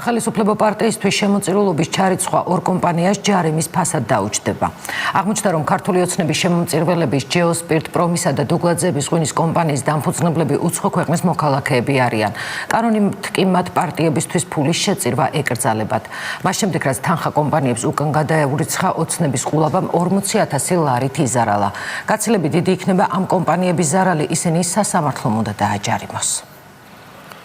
ხელისუფლებო პარტიისთვის შემოწირულობის ჩარიცხვა ორ კომპანიას ჯარიმის ფასად დაუჯდება. აღმოჩნდა, რომ ქართული ოცნების შემომწირველების ჯეოსპირტ პრომისა და დუგლაძეების ღვინის კომპანიის დამფუძნებლები უცხო ქვეყნის მოქალაქეები არიან. კანონით კი მათ პარტიებისთვის ფულის შეწირვა ეკრძალებათ. მას შემდეგ, რაც თანხა კომპანიებს უკან გადაეურიცხა, ოცნების ყულაბამ 40,000 ლარით იზარალა. გაცილებით დიდი იქნება ამ კომპანიების ზარალი, ისინი სასამართლომ უნდა დააჯარიმოს.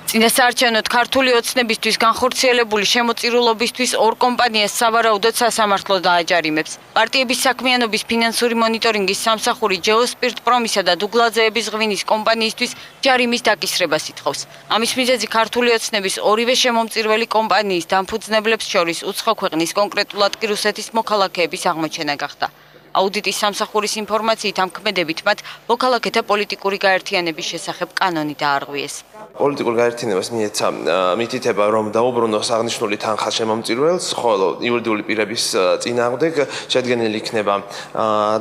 წინასაარჩევნოდ ქართული ოცნებისთვის განხორციელებული შემოწირულობისთვის ორ კომპანიას სავარაუდოდ სასამართლო დააჯარიმებს. პარტიების საქმიანობის ფინანსური მონიტორინგის სამსახური ჯეოსპირტ პრომისა და დუგლაძეების ღვინის კომპანიისთვის ჯარიმის დაკისრებას ითხოვს. ამის მიზეზი ქართული ოცნების ორივე შემომწირველი კომპანიის დამფუძნებლებს შორის უცხო ქვეყნის, კონკრეტულად კი რუსეთის მოქალაქეების აღმოჩენა გახდა. აუდიტის სამსახურის ინფორმაციით ამ ქმედებით მათ მოქალაქეთა პოლიტიკური გაერთიანების შესახებ კანონი დაარღვიეს. პოლიტიკურ გაერთიანებას მიეცა მითითება, რომ დაუბრუნოს აღნიშნული თანხა შემომწირველს, ხოლო იურიდიული პირების წინააღმდეგ შედგენილი იქნება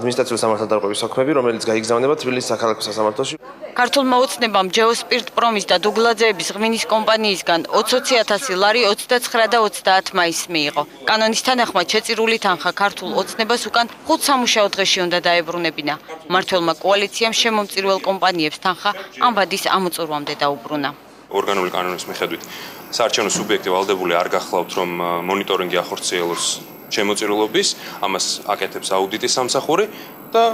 ადმინისტრაციული სამართალდარღვევის საქმეები, რომელიც გაიგზავნება თბილისის საქალაქო სასამართლოში. ქართულმა ოცნებამ ჯეოსპირტ პრომის და დუგლაძეების ღვინის კომპანიისგან 20,000 ლარი 29 და 30 მაისს მიიღო. კანონის თანახმად შეწირული თანხა ქართულ ოცნებას უკან 5 სამუშაო დღეში უნდა დაებრუნებინა. მმართველმა კოალიციამ შემომწირველ კომპანიებს თანხა ამ ვადის ამოწურვამდე დაუბრუნა. ორგანული კანონის მიხედვით საარჩევნო სუბიექტი ვალდებული არ გახლავთ, რომ მონიტორინგი ახორციელოს შემოწირულობის, ამას აკეთებს აუდიტის სამსახური და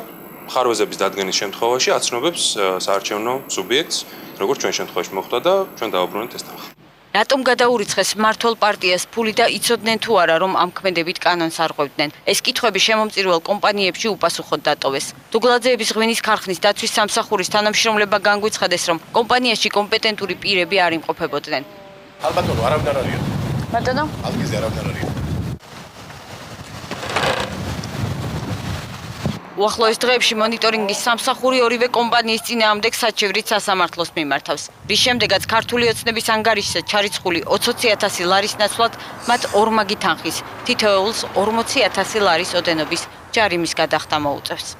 ხარვეზების დადგენის შემთხვევაში აცნობებს საარჩევნო სუბიექტს, როგორც ჩვენ შემთხვევაში მოხდა და ჩვენ დავაბრუნეთ ეს თანხა. რატომ გადაურიცხეს მმართველ პარტიას ფული და იცოდნენ თუ არა, რომ ამ ქმედებით კანონს არღვევდნენ? ეს კითხვები შემომწირველ კომპანიებში უპასუხოდ დატოვეს. დუგლაძეების ღვინის ქარხნის დაცვის სამსახურის თანამშრომლებმა განგვიცხადეს, რომ კომპანიაში კომპეტენტური პირები არ იმყოფებოდნენ. ალბათო, არავინ არ არის. ბატონო? ალგიზე არავინ არ არის. უახლოეს დღეებში მონიტორინგის სამსახური ორივე კომპანიის წინააღმდეგ საჩივრით სასამართლოს მიმართავს. რის შემდეგაც ქართული ოცნების ანგარიშზე ჩარიცხული 20,000 ლარის ნაცვლად მათ ორმაგი თანხის, თითოეულს 40,000 ლარის ოდენობის ჯარიმის გადახდა მოუწევს.